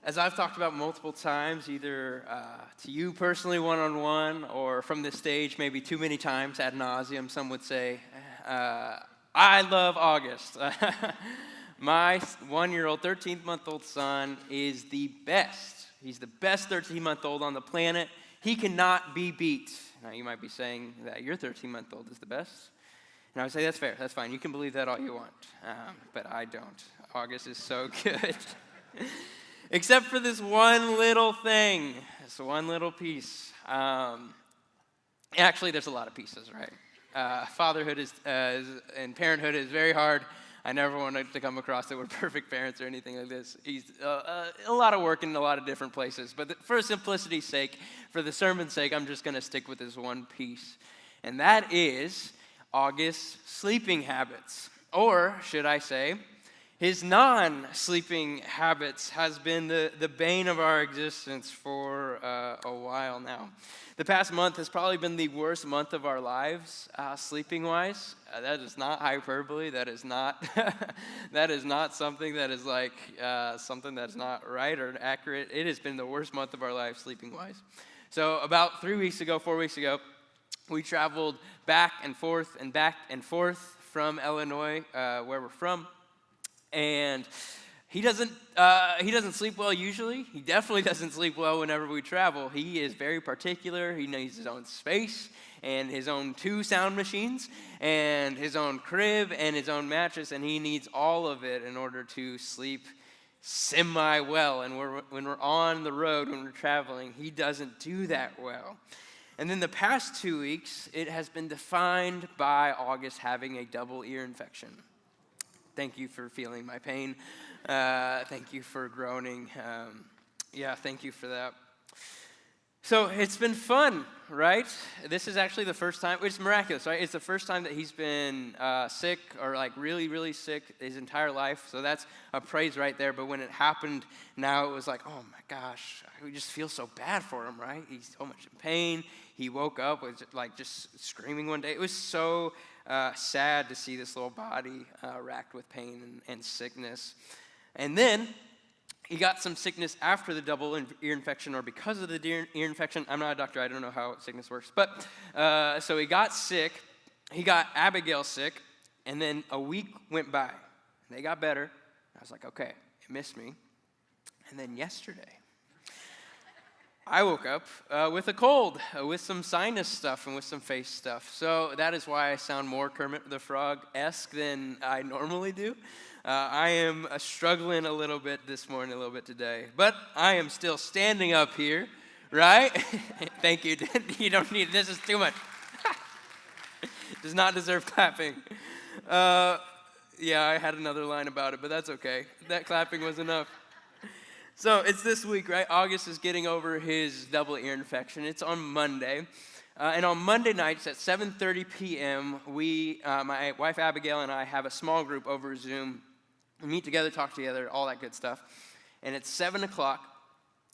As I've talked about multiple times, either to you personally one-on-one or from this stage maybe too many times ad nauseum, some would say, I love August. My 1-year-old, 13-month-old son is the best. He's the best 13-month-old on the planet. He cannot be beat. Now, you might be saying that your 13-month-old is the best. And I would say that's fair. That's fine. You can believe that all you want. But I don't. August is so good. Except for this one little thing, this one little piece. Actually, there's a lot of pieces, right? Fatherhood and parenthood is very hard. I never wanted to come across that we're perfect parents or anything like this. He's a lot of work in a lot of different places. But for simplicity's sake, for the sermon's sake, I'm just going to stick with this one piece. And that is August's sleeping habits. Or, should I say, his non-sleeping habits has been the bane of our existence for a while now. The past month has probably been the worst month of our lives, sleeping-wise. That is not hyperbole. That is not that is not something that is like something that's not right or accurate. It has been the worst month of our lives, sleeping-wise. So about 4 weeks ago, we traveled back and forth from Illinois, where we're from. And he doesn't sleep well usually. He definitely doesn't sleep well whenever we travel. He is very particular. He needs his own space and his own 2 sound machines and his own crib and his own mattress, and he needs all of it in order to sleep semi-well. And when we're on the road, when we're traveling, he doesn't do that well. And then the past 2 weeks, it has been defined by August having a double ear infection. Thank you for feeling my pain. Thank you for groaning. Thank you for that. So it's been fun, right? This is actually the first time. It's miraculous, right? It's the first time that he's been sick or like really, really sick his entire life. So that's a praise right there. But when it happened, now it was like, oh my gosh, we just feel so bad for him, right? He's so much in pain. He woke up with like just screaming one day. It was so sad to see this little body racked with pain and sickness. And then he got some sickness after the double ear infection or because of the ear infection. I'm not a doctor. I don't know how sickness works. But so he got sick. He got Abigail sick. And then a week went by. And they got better. I was like, okay, it missed me. And then yesterday, I woke up with a cold, with some sinus stuff and with some face stuff. So that is why I sound more Kermit the Frog-esque than I normally do. I am struggling a little bit this morning, a little bit today. But I am still standing up here, right? Thank you. You don't need, this is too much. Does not deserve clapping. I had another line about it, but that's okay. That clapping was enough. So it's this week, right? August is getting over his double ear infection. It's on Monday. And on Monday nights at 7:30 p.m., my wife Abigail and I have a small group over Zoom. We meet together, talk together, all that good stuff. And it's 7 o'clock.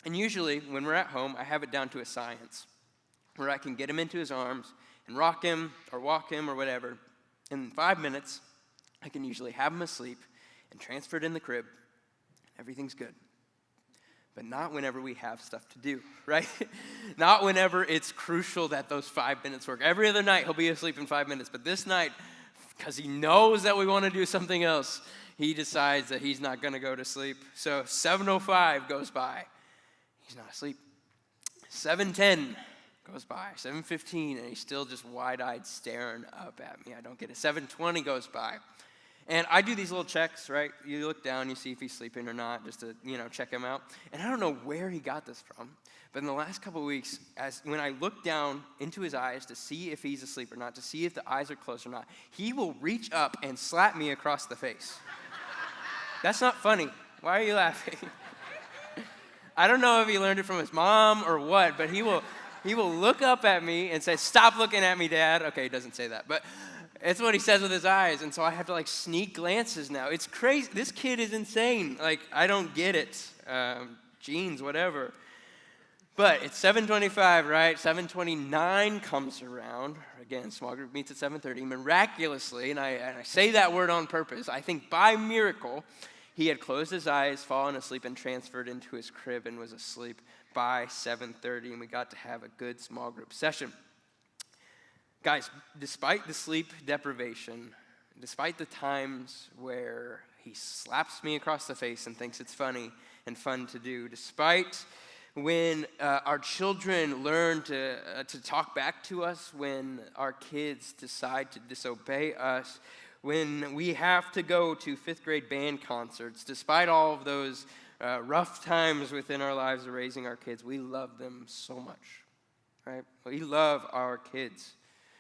And usually when we're at home, I have it down to a science where I can get him into his arms and rock him or walk him or whatever. In 5 minutes, I can usually have him asleep and transferred in the crib. Everything's good. But not whenever we have stuff to do, right? Not whenever it's crucial that those 5 minutes work. Every other night, he'll be asleep in 5 minutes. But this night, because he knows that we want to do something else, he decides that he's not going to go to sleep. So 7:05 goes by. He's not asleep. 7:10 goes by. 7:15, and he's still just wide-eyed staring up at me. I don't get it. 7:20 goes by. And I do these little checks, right? You look down, you see if he's sleeping or not, just to, check him out. And I don't know where he got this from, but in the last couple of weeks, when I look down into his eyes to see if he's asleep or not, to see if the eyes are closed or not, he will reach up and slap me across the face. That's not funny. Why are you laughing? I don't know if he learned it from his mom or what, but he will look up at me and say, "Stop looking at me, Dad." Okay, he doesn't say that, but it's what he says with his eyes, and so I have to sneak glances now. It's crazy. This kid is insane. I don't get it. Genes, whatever. But it's 7:25, right? 7:29 comes around. Again, small group meets at 7:30. Miraculously, and I say that word on purpose, I think by miracle, He had closed his eyes, fallen asleep, and transferred into his crib and was asleep by 7:30, and we got to have a good small group session. Guys, despite the sleep deprivation, despite the times where he slaps me across the face and thinks it's funny and fun to do, despite when our children learn to talk back to us, when our kids decide to disobey us, when we have to go to fifth grade band concerts, despite all of those rough times within our lives of raising our kids, we love them so much, right? We love our kids.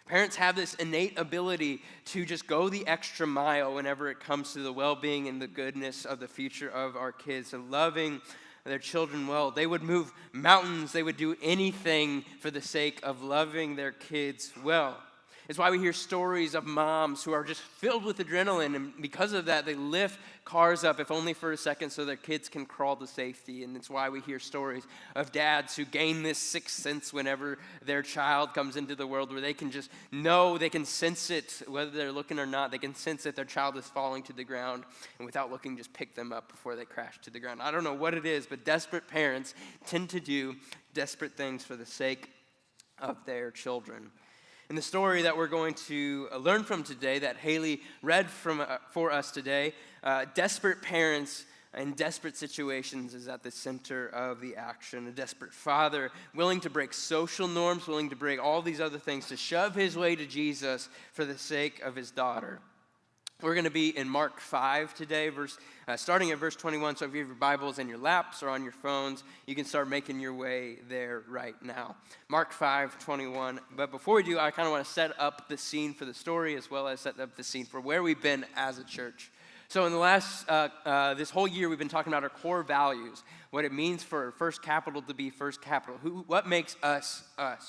Parents have this innate ability to just go the extra mile whenever it comes to the well-being and the goodness of the future of our kids, and loving their children well. They would move mountains. They would do anything for the sake of loving their kids well. It's why we hear stories of moms who are just filled with adrenaline, and because of that, they lift cars up, if only for a second, so their kids can crawl to safety. And it's why we hear stories of dads who gain this sixth sense whenever their child comes into the world, where they can just know, they can sense it, whether they're looking or not. They can sense that their child is falling to the ground, and without looking, just pick them up before they crash to the ground. I don't know what it is, but desperate parents tend to do desperate things for the sake of their children. In the story that we're going to learn from today, that Haley read for us today, desperate parents in desperate situations is at the center of the action. A desperate father willing to break social norms, willing to break all these other things to shove his way to Jesus for the sake of his daughter. We're going to be in Mark 5 today, starting at verse 21. So if you have your Bibles in your laps or on your phones, you can start making your way there right now. Mark 5:21. But before we do, I kind of want to set up the scene for the story, as well as set up the scene for where we've been as a church. So in the last, this whole year, we've been talking about our core values, what it means for First Capital to be First Capital, what makes us,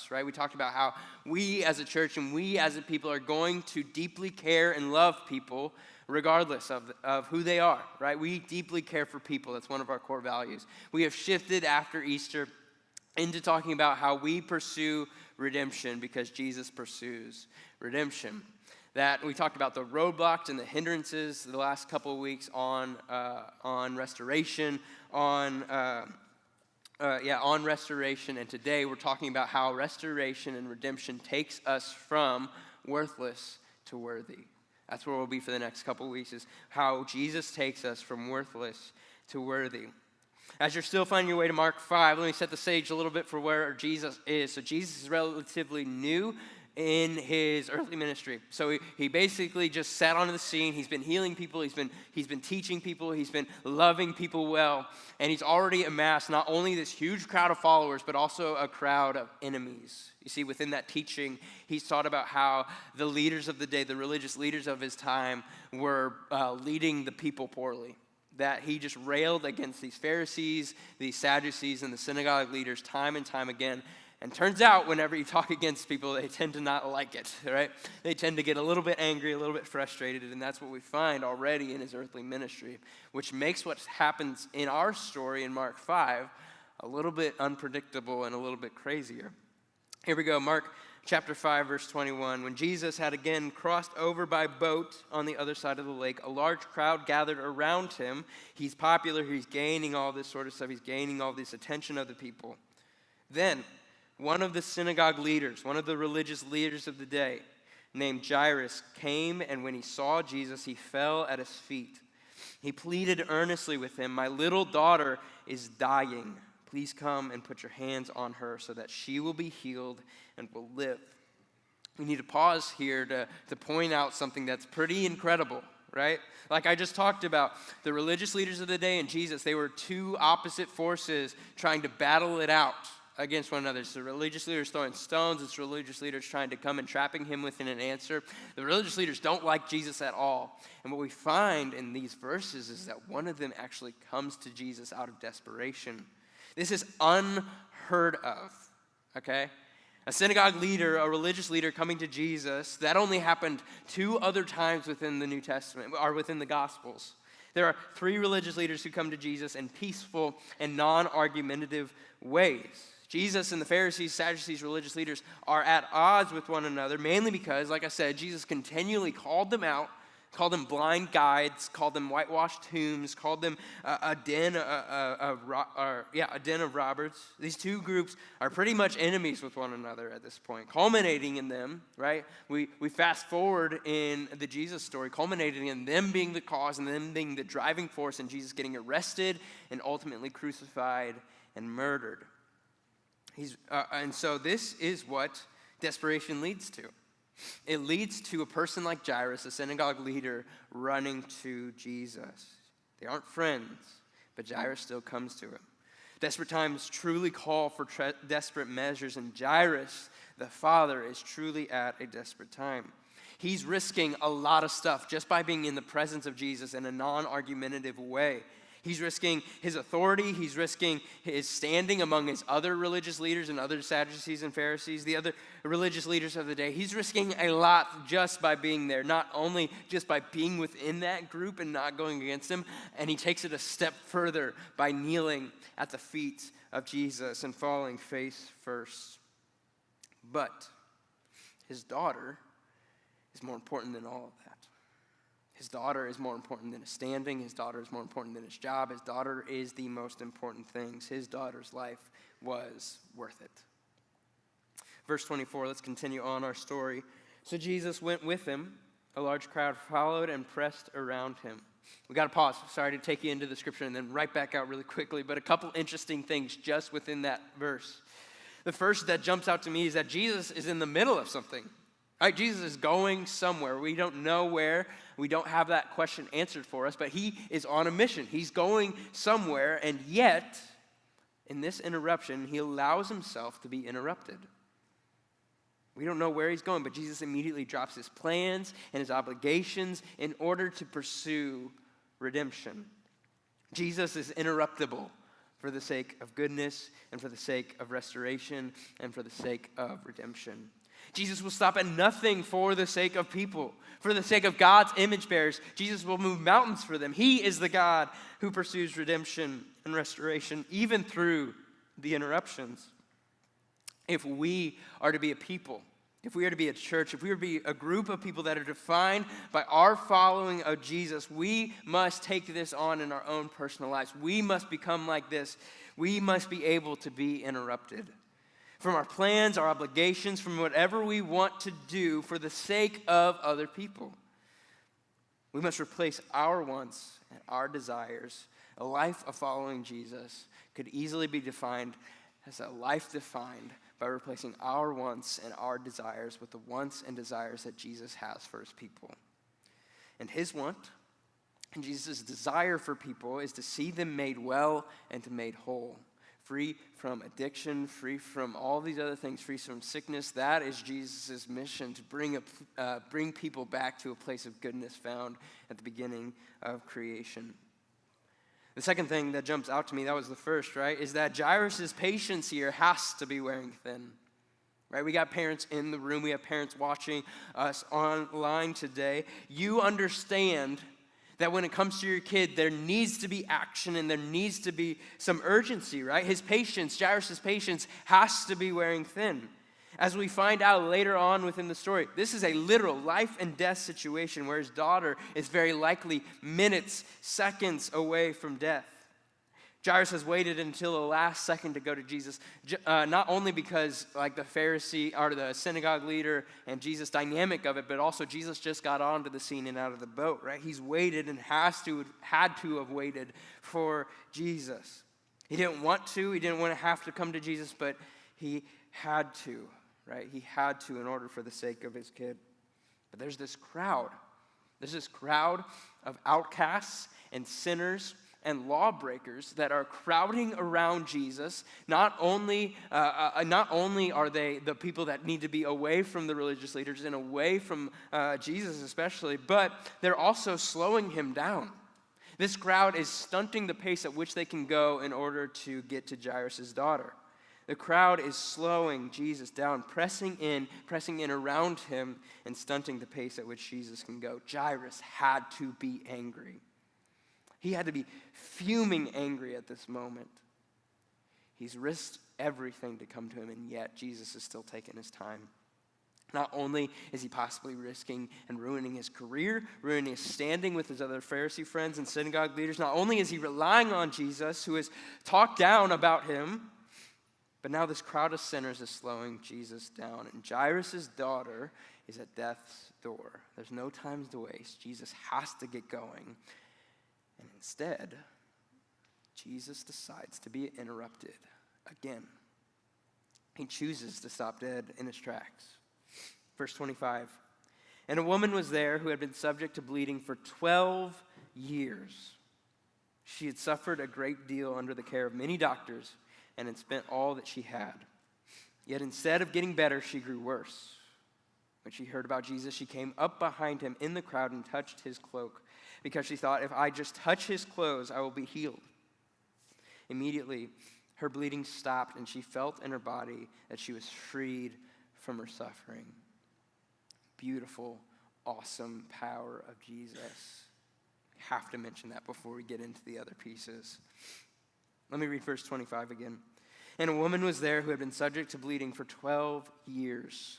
right? We talked about how we as a church and we as a people are going to deeply care and love people regardless of who they are, right? We deeply care for people. That's one of our core values. We have shifted after Easter into talking about how we pursue redemption because Jesus pursues redemption. That we talked about the roadblocks and the hindrances the last couple of weeks on restoration, on restoration, and today we're talking about how restoration and redemption takes us from worthless to worthy. That's where we'll be for the next couple of weeks, is how Jesus takes us from worthless to worthy. As you're still finding your way to Mark 5, let me set the stage a little bit for where Jesus is. So Jesus is relatively new in his earthly ministry. So he basically just sat on the scene. He's been healing people. He's been teaching people. He's been loving people well. And he's already amassed not only this huge crowd of followers, but also a crowd of enemies. You see, within that teaching, he's taught about how the leaders of the day, the religious leaders of his time, were leading the people poorly. That he just railed against these Pharisees, these Sadducees, and the synagogue leaders time and time again. And turns out, whenever you talk against people, they tend to not like it, right? They tend to get a little bit angry, a little bit frustrated, and that's what we find already in his earthly ministry, which makes what happens in our story in Mark 5 a little bit unpredictable and a little bit crazier. Here we go, Mark chapter 5, verse 21. When Jesus had again crossed over by boat on the other side of the lake, a large crowd gathered around him. He's popular, he's gaining all this sort of stuff, he's gaining all this attention of the people. Then one of the synagogue leaders, one of the religious leaders of the day, named Jairus, came, and when he saw Jesus, he fell at his feet. He pleaded earnestly with him, "My little daughter is dying. Please come and put your hands on her so that she will be healed and will live." We need to pause here to point out something that's pretty incredible, right? Like I just talked about, the religious leaders of the day and Jesus, they were two opposite forces trying to battle it out against one another. So the religious leaders throwing stones, it's religious leaders trying to come and trapping him within an answer. The religious leaders don't like Jesus at all. And what we find in these verses is that one of them actually comes to Jesus out of desperation. This is unheard of, okay? A synagogue leader, a religious leader coming to Jesus, that only happened 2 other times within the New Testament, or within the Gospels. There are 3 religious leaders who come to Jesus in peaceful and non-argumentative ways. Jesus and the Pharisees, Sadducees, religious leaders are at odds with one another, mainly because, like I said, Jesus continually called them out, called them blind guides, called them whitewashed tombs, called them a den of robbers. These two groups are pretty much enemies with one another at this point, culminating in them, right? We fast forward in the Jesus story, culminating in them being the cause and them being the driving force and Jesus getting arrested and ultimately crucified and murdered. And so this is what desperation leads to. It leads to a person like Jairus, a synagogue leader, running to Jesus. They aren't friends, but Jairus still comes to him. Desperate times truly call for desperate measures, and Jairus, the father, is truly at a desperate time. He's risking a lot of stuff just by being in the presence of Jesus in a non-argumentative way. He's risking his authority. He's risking his standing among his other religious leaders and other Sadducees and Pharisees, the other religious leaders of the day. He's risking a lot just by being there, not only just by being within that group and not going against them, and he takes it a step further by kneeling at the feet of Jesus and falling face first. But his daughter is more important than all of that. His daughter is more important than his standing. His daughter is more important than his job. His daughter is the most important things. His daughter's life was worth it. Verse 24, let's continue on our story. So Jesus went with him. A large crowd followed and pressed around him. We got to pause. Sorry to take you into the scripture and then right back out really quickly, but a couple interesting things just within that verse. The first that jumps out to me is that Jesus is in the middle of something. Right? Jesus is going somewhere. We don't know where. We don't have that question answered for us, but he is on a mission. He's going somewhere, and yet, in this interruption, he allows himself to be interrupted. We don't know where he's going, but Jesus immediately drops his plans and his obligations in order to pursue redemption. Jesus is interruptible for the sake of goodness and for the sake of restoration and for the sake of redemption. Jesus will stop at nothing for the sake of people, for the sake of God's image bearers. Jesus will move mountains for them. He is the God who pursues redemption and restoration, even through the interruptions. If we are to be a people, if we are to be a church, if we are to be a group of people that are defined by our following of Jesus, we must take this on in our own personal lives. We must become like this. We must be able to be interrupted from our plans, our obligations, from whatever we want to do for the sake of other people. We must replace our wants and our desires. A life of following Jesus could easily be defined as a life defined by replacing our wants and our desires with the wants and desires that Jesus has for his people. And his want and Jesus' desire for people is to see them made well and to made whole. Free from addiction, free from all these other things, free from sickness. That is Jesus' mission, to bring people back to a place of goodness found at the beginning of creation. The second thing that jumps out to me, that was the first, right, is that Jairus' patience here has to be wearing thin. Right? We got parents in the room. We have parents watching us online today. You understand that when it comes to your kid, there needs to be action and there needs to be some urgency, right? His patience, Jairus' patience, has to be wearing thin. As we find out later on within the story, this is a literal life and death situation where his daughter is very likely minutes, seconds away from death. Jairus has waited until the last second to go to Jesus, not only because like the Pharisee or the synagogue leader and Jesus dynamic of it, but also Jesus just got onto the scene and out of the boat, right? He's waited and had to have waited for Jesus. He didn't want to have to come to Jesus, but he had to, right? He had to in order for the sake of his kid. But there's this crowd of outcasts and sinners and lawbreakers that are crowding around Jesus. Not only are they the people that need to be away from the religious leaders and away from Jesus especially, but they're also slowing him down. This crowd is stunting the pace at which they can go in order to get to Jairus' daughter. The crowd is slowing Jesus down, pressing in around him and stunting the pace at which Jesus can go. Jairus had to be angry. He had to be fuming angry at this moment. He's risked everything to come to him, and yet Jesus is still taking his time. Not only is he possibly risking and ruining his career, ruining his standing with his other Pharisee friends and synagogue leaders, not only is he relying on Jesus, who has talked down about him, but now this crowd of sinners is slowing Jesus down. And Jairus' daughter is at death's door. There's no time to waste. Jesus has to get going. And instead, Jesus decides to be interrupted again. He chooses to stop dead in his tracks. Verse 25, and a woman was there who had been subject to bleeding for 12 years. She had suffered a great deal under the care of many doctors and had spent all that she had. Yet instead of getting better, she grew worse. When she heard about Jesus, she came up behind him in the crowd and touched his cloak, because she thought, if I just touch his clothes, I will be healed. Immediately, her bleeding stopped, and she felt in her body that she was freed from her suffering. Beautiful, awesome power of Jesus. Have to mention that before we get into the other pieces. Let me read verse 25 again. And a woman was there who had been subject to bleeding for 12 years.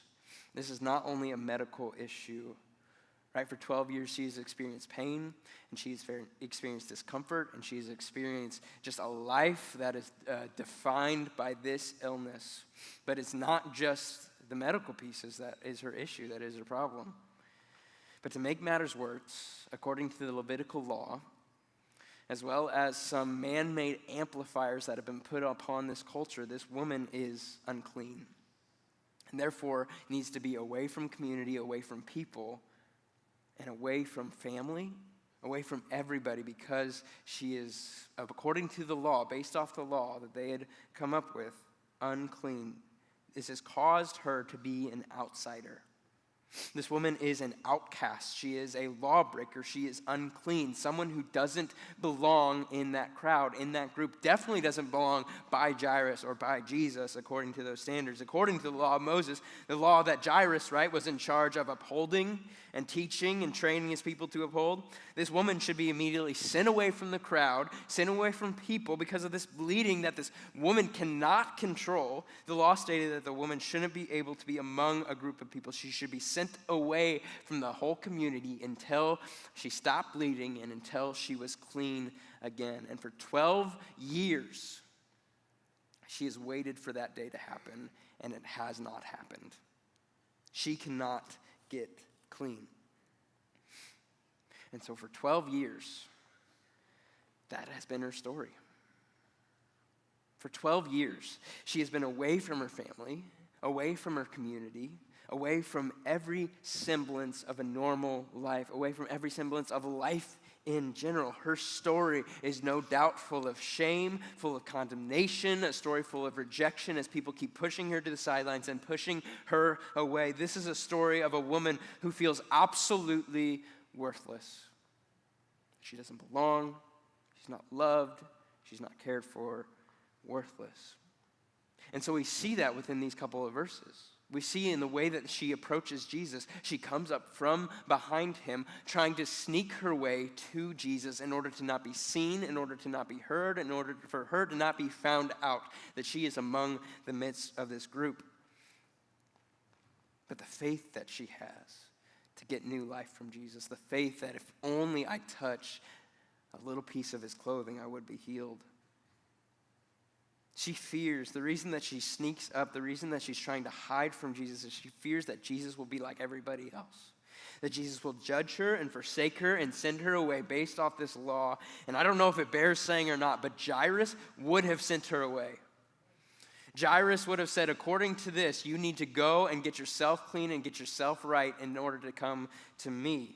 This is not only a medical issue, right? For 12 years, she's experienced pain, and she's experienced discomfort, and she's experienced just a life that is defined by this illness. But it's not just the medical pieces that is her issue, that is her problem. But to make matters worse, according to the Levitical law, as well as some man-made amplifiers that have been put upon this culture, this woman is unclean, and therefore needs to be away from community, away from people, and away from family, away from everybody, because she is, according to the law, based off the law that they had come up with, unclean. This has caused her to be an outsider. This woman is an outcast. She is a lawbreaker. She is unclean. Someone who doesn't belong in that crowd, in that group, definitely doesn't belong by Jairus or by Jesus according to those standards. According to the law of Moses, the law that Jairus, right, was in charge of upholding and teaching and training his people to uphold, this woman should be immediately sent away from the crowd, sent away from people because of this bleeding that this woman cannot control. The law stated that the woman shouldn't be able to be among a group of people. She should be sent away from the whole community until she stopped bleeding and until she was clean again. And for 12 years, she has waited for that day to happen, and it has not happened. She cannot get clean. And so for 12 years, that has been her story. For 12 years, she has been away from her family, away from her community, away from every semblance of a normal life, away from every semblance of life in general. Her story is no doubt full of shame, full of condemnation, a story full of rejection as people keep pushing her to the sidelines and pushing her away. This is a story of a woman who feels absolutely worthless. She doesn't belong. She's not loved. She's not cared for. Worthless. And so we see that within these couple of verses. We see in the way that she approaches Jesus, she comes up from behind him, trying to sneak her way to Jesus in order to not be seen, in order to not be heard, in order for her to not be found out that she is among the midst of this group. But the faith that she has to get new life from Jesus, the faith that if only I touch a little piece of his clothing, I would be healed. She fears, the reason that she sneaks up, the reason that she's trying to hide from Jesus is she fears that Jesus will be like everybody else. That Jesus will judge her and forsake her and send her away based off this law. And I don't know if it bears saying or not, but Jairus would have sent her away. Jairus would have said, according to this, you need to go and get yourself clean and get yourself right in order to come to me.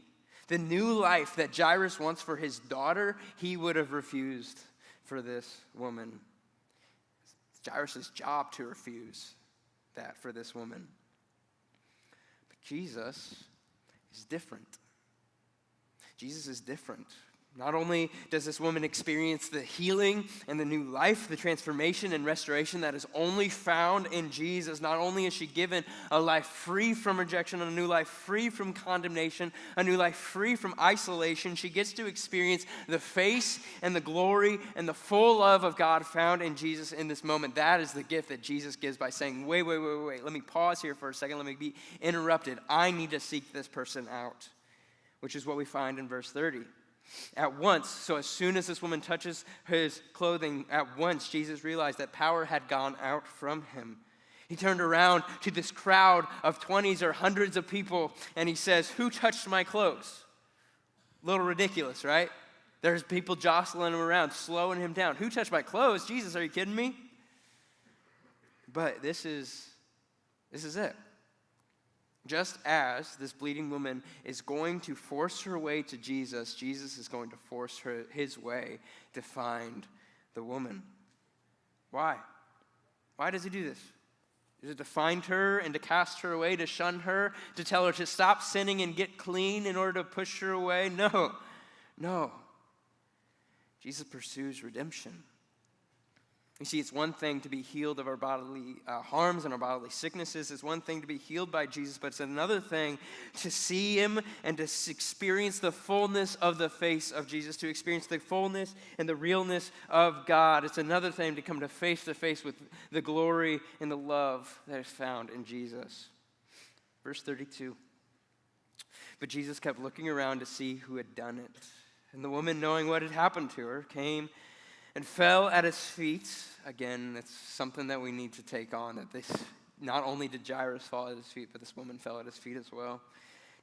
The new life that Jairus wants for his daughter, he would have refused for this woman. Jairus' job to refuse that for this woman. But Jesus is different. Jesus is different. Not only does this woman experience the healing and the new life, the transformation and restoration that is only found in Jesus, not only is she given a life free from rejection, a new life free from condemnation, a new life free from isolation, she gets to experience the face and the glory and the full love of God found in Jesus in this moment. That is the gift that Jesus gives by saying, wait, let me pause here for a second, let me be interrupted. I need to seek this person out, which is what we find in verse 30. At once, so as soon as this woman touches his clothing, at once Jesus realized that power had gone out from him. He turned around to this crowd of 20s or hundreds of people, and he says, "Who touched my clothes?" A little ridiculous, right? There's people jostling him around, slowing him down. Who touched my clothes? Jesus, are you kidding me? But this is it. Just as this bleeding woman is going to force her way to Jesus, Jesus is going to force his way to find the woman. Why? Why does he do this? Is it to find her and to cast her away, to shun her, to tell her to stop sinning and get clean in order to push her away? No. Jesus pursues redemption. You see, it's one thing to be healed of our bodily harms and our bodily sicknesses. It's one thing to be healed by Jesus, but it's another thing to see him and to experience the fullness of the face of Jesus, to experience the fullness and the realness of God. It's another thing to come to face with the glory and the love that is found in Jesus. Verse 32. But Jesus kept looking around to see who had done it. And the woman, knowing what had happened to her, came and fell at his feet. Again, it's something that we need to take on, that this, not only did Jairus fall at his feet, but this woman fell at his feet as well.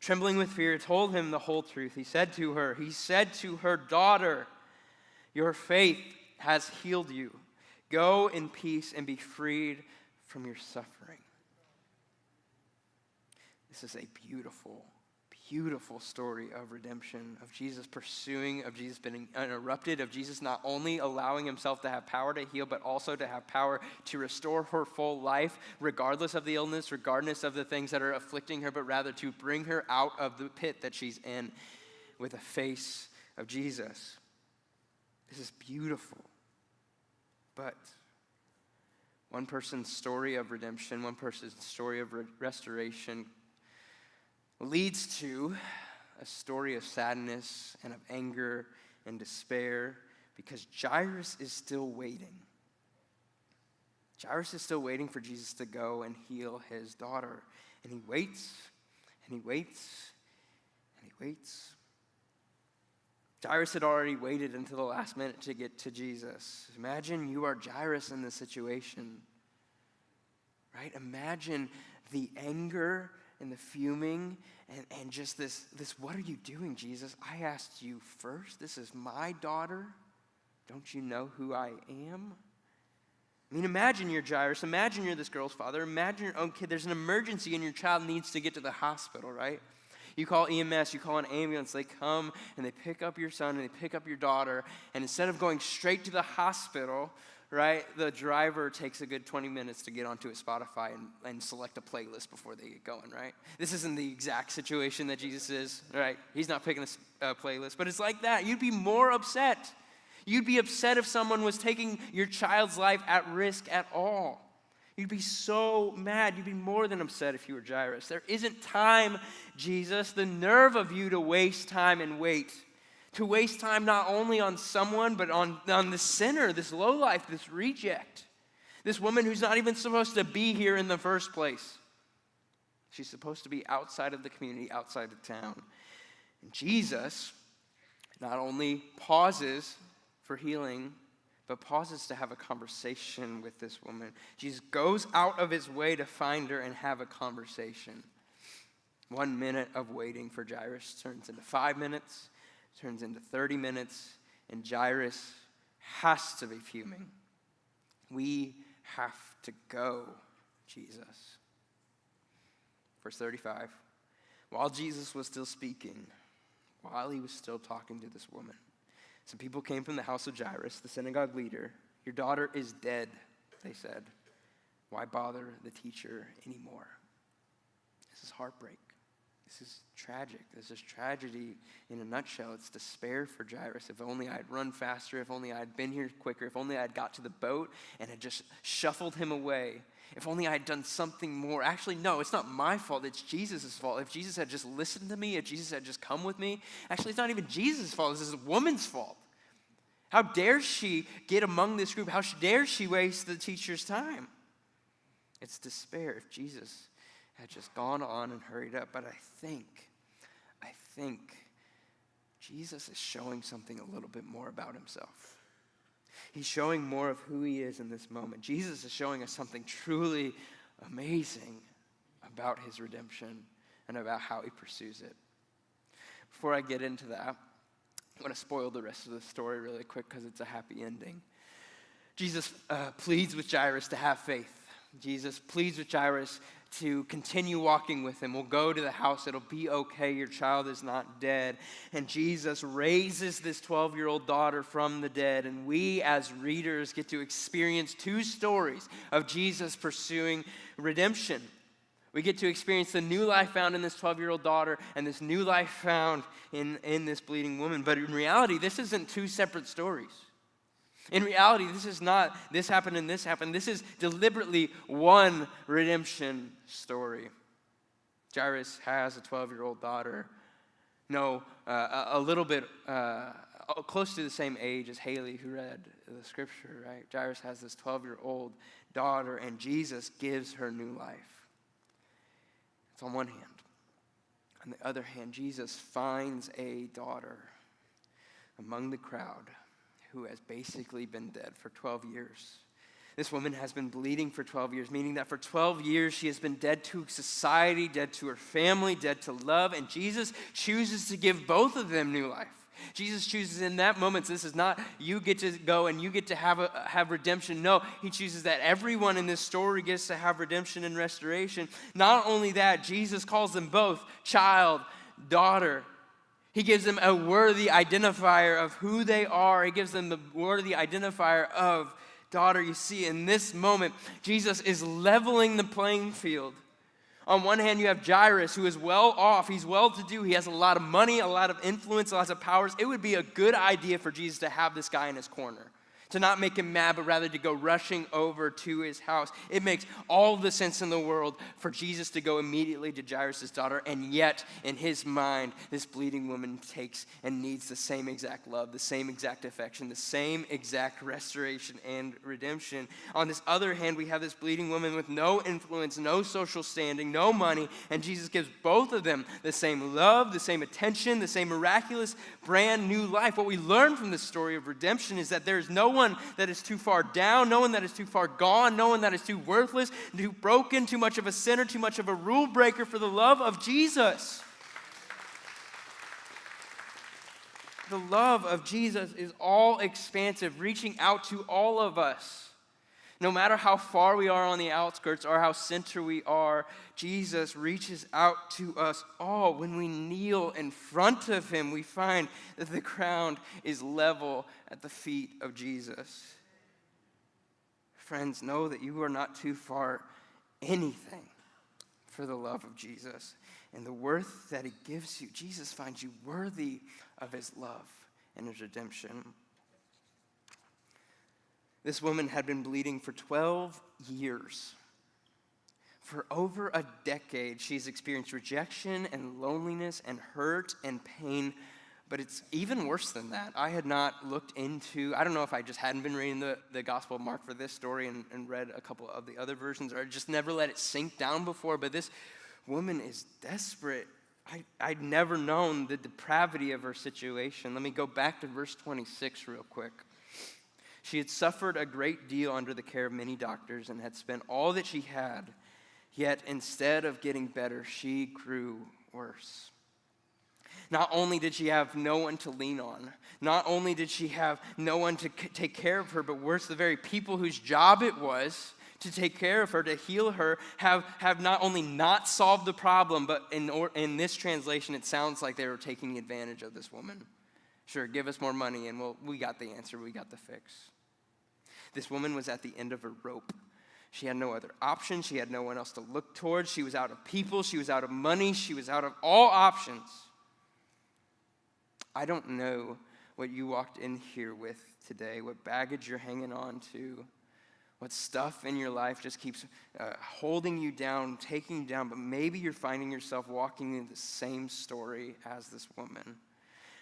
Trembling with fear, told him the whole truth. He said to her, "Daughter, your faith has healed you. Go in peace and be freed from your suffering." This is a beautiful story of redemption, of Jesus pursuing, of Jesus being interrupted, of Jesus not only allowing himself to have power to heal, but also to have power to restore her full life, regardless of the illness, regardless of the things that are afflicting her, but rather to bring her out of the pit that she's in with the face of Jesus. This is beautiful. But one person's story of redemption, one person's story of restoration leads to a story of sadness and of anger and despair, because Jairus is still waiting. Jairus is still waiting for Jesus to go and heal his daughter. And he waits, and he waits, and he waits. Jairus had already waited until the last minute to get to Jesus. Imagine you are Jairus in this situation, right? Imagine the anger and the fuming and just this, what are you doing, Jesus? I asked you first. This is my daughter. Don't you know who I am? I mean, imagine you're Jairus. Imagine you're this girl's father. Imagine your own kid. There's an emergency and your child needs to get to the hospital, right? You call EMS, you call an ambulance, they come and they pick up your son and they pick up your daughter, and instead of going straight to the hospital, right, the driver takes a good 20 minutes to get onto a Spotify and select a playlist before they get going, right? This isn't the exact situation that Jesus is, right? He's not picking a playlist, but it's like that. You'd be more upset. You'd be upset if someone was taking your child's life at risk at all. You'd be so mad. You'd be more than upset if you were Jairus. There isn't time, Jesus, the nerve of you to waste time and wait. To waste time not only on someone, but on the sinner, this lowlife, this reject. This woman who's not even supposed to be here in the first place. She's supposed to be outside of the community, outside of town. And Jesus not only pauses for healing, but pauses to have a conversation with this woman. Jesus goes out of his way to find her and have a conversation. 1 minute of waiting for Jairus turns into 5 minutes, turns into 30 minutes, and Jairus has to be fuming. We have to go, Jesus. Verse 35. While Jesus was still speaking, while he was still talking to this woman, some people came from the house of Jairus, the synagogue leader. "Your daughter is dead," they said. "Why bother the teacher anymore?" This is heartbreak. This is tragic. This is tragedy in a nutshell. It's despair for Jairus. If only I'd run faster. If only I'd been here quicker. If only I'd got to the boat and had just shuffled him away. If only I'd done something more. Actually, no, it's not my fault. It's Jesus' fault. If Jesus had just listened to me, if Jesus had just come with me. Actually, it's not even Jesus' fault. This is a woman's fault. How dare she get among this group? How dare she waste the teacher's time? It's despair. If Jesus had just gone on and hurried up. But I think Jesus is showing something a little bit more about himself. He's showing more of who he is in this moment. Jesus is showing us something truly amazing about his redemption and about how he pursues it. Before I get into that, I'm going to spoil the rest of the story really quick because it's a happy ending. Jesus pleads with Jairus to have faith. Jesus pleads with Jairus to continue walking with him. We'll go to the house. It'll be okay. Your child is not dead. And Jesus raises this 12-year-old daughter from the dead. And we as readers get to experience two stories of Jesus pursuing redemption. We get to experience the new life found in this 12-year-old daughter and this new life found in this bleeding woman. But in reality, this isn't two separate stories. In reality, this is not this happened and this happened. This is deliberately one redemption story. Jairus has a 12-year-old daughter. A little bit close to the same age as Haley, who read the scripture, right? Jairus has this 12-year-old daughter, and Jesus gives her new life. It's on one hand. On the other hand, Jesus finds a daughter among the crowd who has basically been dead for 12 years. This woman has been bleeding for 12 years, meaning that for 12 years she has been dead to society, dead to her family, dead to love, and Jesus chooses to give both of them new life. Jesus chooses in that moment, so this is not you get to go and you get to have redemption. No, he chooses that everyone in this story gets to have redemption and restoration. Not only that, Jesus calls them both child, daughter. He gives them a worthy identifier of who they are. He gives them the worthy identifier of daughter. You see, in this moment, Jesus is leveling the playing field. On one hand, you have Jairus, who is well off. He's well-to-do. He has a lot of money, a lot of influence, lots of powers. It would be a good idea for Jesus to have this guy in his corner, to not make him mad, but rather to go rushing over to his house. It makes all the sense in the world for Jesus to go immediately to Jairus' daughter, and yet, in his mind, this bleeding woman takes and needs the same exact love, the same exact affection, the same exact restoration and redemption. On this other hand, we have this bleeding woman with no influence, no social standing, no money, and Jesus gives both of them the same love, the same attention, the same miraculous, brand new life. What we learn from this story of redemption is that there is no one that is too far down, no one that is too far gone, no one that is too worthless, too broken, too much of a sinner, too much of a rule breaker for the love of Jesus. The love of Jesus is all expansive, reaching out to all of us. No matter how far we are on the outskirts or how center we are, Jesus reaches out to us all. When we kneel in front of him, we find that the ground is level at the feet of Jesus. Friends, know that you are not too far anything for the love of Jesus and the worth that he gives you. Jesus finds you worthy of his love and his redemption. This woman had been bleeding for 12 years. For over a decade, she's experienced rejection and loneliness and hurt and pain. But it's even worse than that. I had not looked into, I don't know if I just hadn't been reading the Gospel of Mark for this story and read a couple of the other versions, or just never let it sink down before. But this woman is desperate. I'd never known the depravity of her situation. Let me go back to verse 26 real quick. She had suffered a great deal under the care of many doctors and had spent all that she had. Yet instead of getting better, she grew worse. Not only did she have no one to lean on, not only did she have no one to take care of her, but worse, the very people whose job it was to take care of her, to heal her, have not only not solved the problem, but in this translation, it sounds like they were taking advantage of this woman. Sure, give us more money and we got the answer, we got the fix. This woman was at the end of her rope. She had no other option. She had no one else to look towards. She was out of people. She was out of money. She was out of all options. I don't know what you walked in here with today, what baggage you're hanging on to, what stuff in your life just keeps holding you down, taking you down, but maybe you're finding yourself walking in the same story as this woman,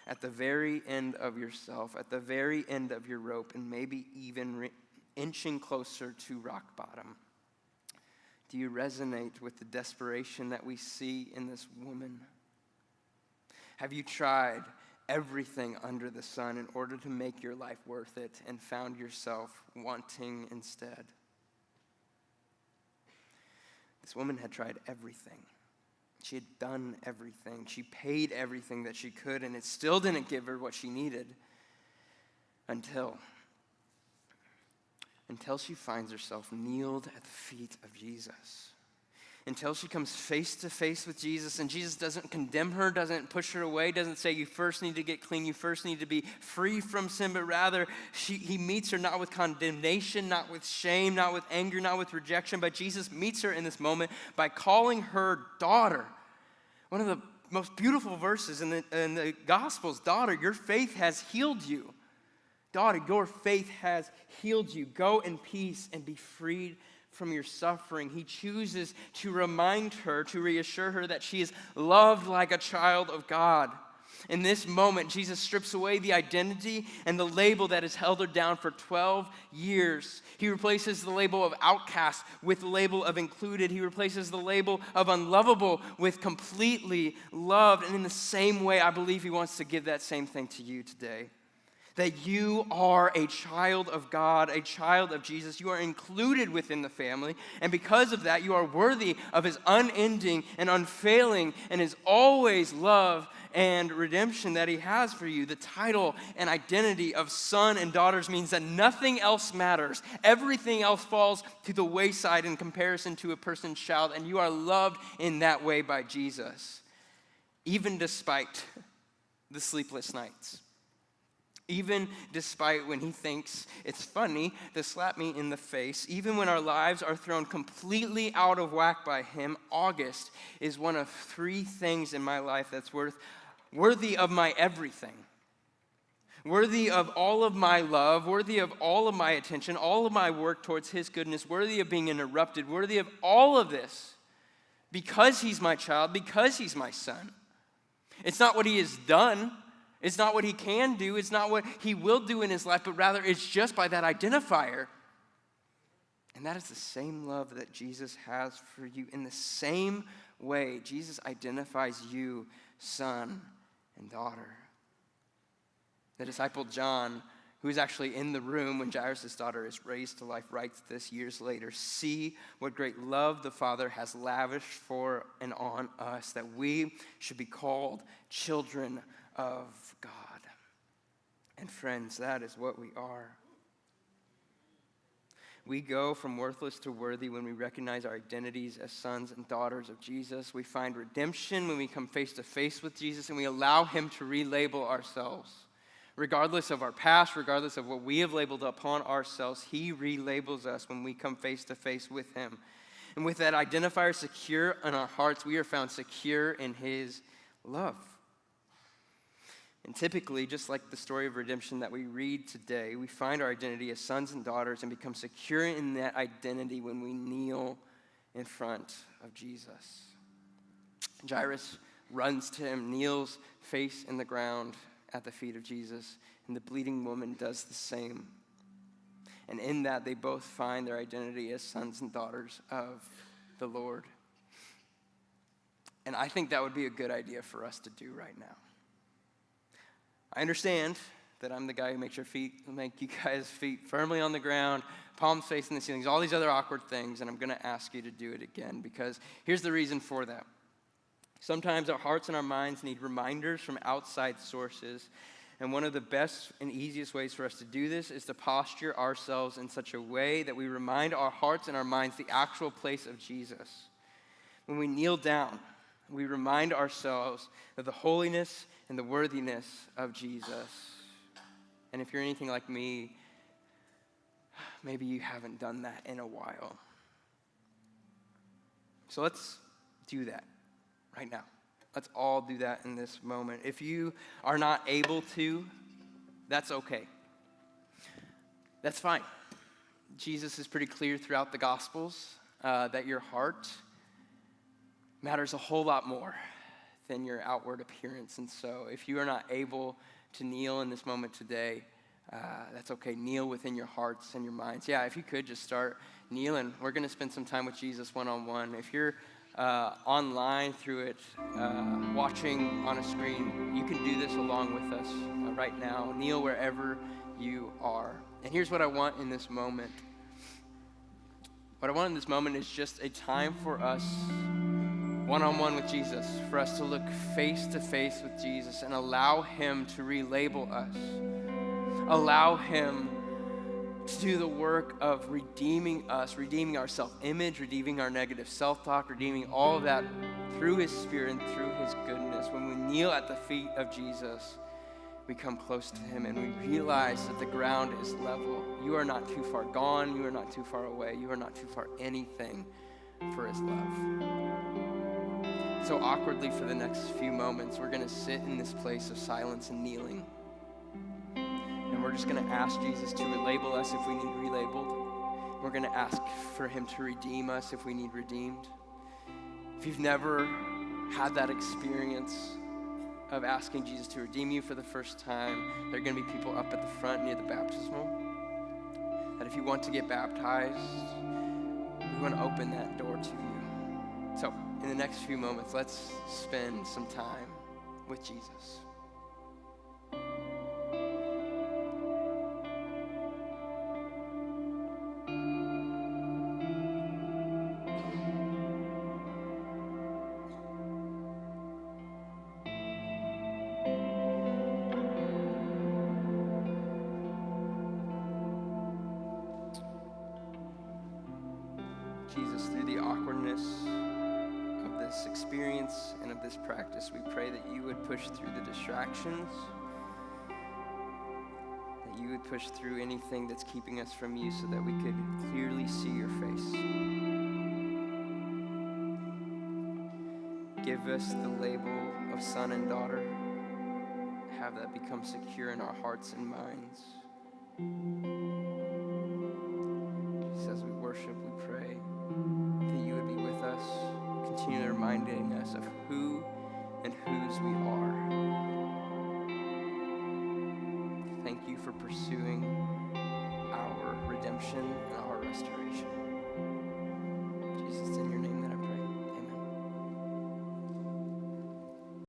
at the very end of yourself, at the very end of your rope, and maybe even inching closer to rock bottom. Do you resonate with the desperation that we see in this woman? Have you tried everything under the sun in order to make your life worth it and found yourself wanting instead? This woman had tried everything. She had done everything. She paid everything that she could, and it still didn't give her what she needed until she finds herself kneeled at the feet of Jesus. Until she comes face to face with Jesus, and Jesus doesn't condemn her, doesn't push her away, doesn't say you first need to get clean, you first need to be free from sin, but rather he meets her not with condemnation, not with shame, not with anger, not with rejection, but Jesus meets her in this moment by calling her daughter. One of the most beautiful verses in the Gospels, daughter, your faith has healed you. Daughter, your faith has healed you. Go in peace and be freed from your suffering. He chooses to remind her, to reassure her that she is loved like a child of God. In this moment, Jesus strips away the identity and the label that has held her down for 12 years. He replaces the label of outcast with the label of included. He replaces the label of unlovable with completely loved. And in the same way, I believe he wants to give that same thing to you today. That you are a child of God, a child of Jesus. You are included within the family. And because of that, you are worthy of his unending and unfailing and his always love and redemption that he has for you. The title and identity of son and daughters means that nothing else matters. Everything else falls to the wayside in comparison to a person's child. And you are loved in that way by Jesus. Even despite the sleepless nights. Even despite when he thinks it's funny to slap me in the face, even when our lives are thrown completely out of whack by him, August is one of 3 things in my life that's worthy of my everything. Worthy of all of my love, worthy of all of my attention, all of my work towards his goodness, worthy of being interrupted, worthy of all of this because he's my child, because he's my son. It's not what he has done. It's not what he can do. It's not what he will do in his life, but rather it's just by that identifier. And that is the same love that Jesus has for you. In the same way, Jesus identifies you, son and daughter. The disciple John, who is actually in the room when Jairus' daughter is raised to life, writes this years later. See what great love the Father has lavished for and on us, that we should be called children of God. And friends, that is what we are. We go from worthless to worthy when we recognize our identities as sons and daughters of Jesus. We find redemption when we come face to face with Jesus and we allow him to relabel ourselves. Regardless of our past, regardless of what we have labeled upon ourselves, he relabels us when we come face to face with him. And with that identifier secure in our hearts, we are found secure in his love. And typically, just like the story of redemption that we read today, we find our identity as sons and daughters and become secure in that identity when we kneel in front of Jesus. Jairus runs to him, kneels face in the ground at the feet of Jesus, and the bleeding woman does the same. And in that, they both find their identity as sons and daughters of the Lord. And I think that would be a good idea for us to do right now. I understand that I'm the guy who makes you guys' feet firmly on the ground, palms facing the ceilings, all these other awkward things, and I'm going to ask you to do it again because here's the reason for that. Sometimes our hearts and our minds need reminders from outside sources, and one of the best and easiest ways for us to do this is to posture ourselves in such a way that we remind our hearts and our minds the actual place of Jesus. When we kneel down, we remind ourselves of the holiness and the worthiness of Jesus. And if you're anything like me, maybe you haven't done that in a while. So let's do that right now. Let's all do that in this moment. If you are not able to, that's okay. That's fine. Jesus is pretty clear throughout the Gospels that your heart matters a whole lot more than your outward appearance. And so if you are not able to kneel in this moment today, that's okay. Kneel within your hearts and your minds. Yeah, if you could just start kneeling. We're going to spend some time with Jesus one-on-one. If you're online through it, watching on a screen, you can do this along with us right now. Kneel wherever you are. And here's what I want in this moment. What I want in this moment is just a time for us one-on-one with Jesus, for us to look face to face with Jesus and allow him to relabel us. Allow him to do the work of redeeming us, redeeming our self-image, redeeming our negative self-talk, redeeming all of that through his Spirit and through his goodness. When we kneel at the feet of Jesus, we come close to him and we realize that the ground is level. You are not too far gone. You are not too far away. You are not too far anything for his love. So awkwardly for the next few moments, we're going to sit in this place of silence and kneeling. And we're just going to ask Jesus to relabel us if we need relabeled. We're going to ask for him to redeem us if we need redeemed. If you've never had that experience of asking Jesus to redeem you for the first time, there are going to be people up at the front near the baptismal. That if you want to get baptized, we want to open that door to you. So, in the next few moments, let's spend some time with Jesus. Jesus, through the awkwardness of this experience and of this practice, we pray that you would push through the distractions, that you would push through anything that's keeping us from you so that we could clearly see your face. Give us the label of son and daughter. Have that become secure in our hearts and minds. Just as we worship, we pray that you would be with us, continue reminding us of who and whose we are. Thank you for pursuing our redemption and our restoration.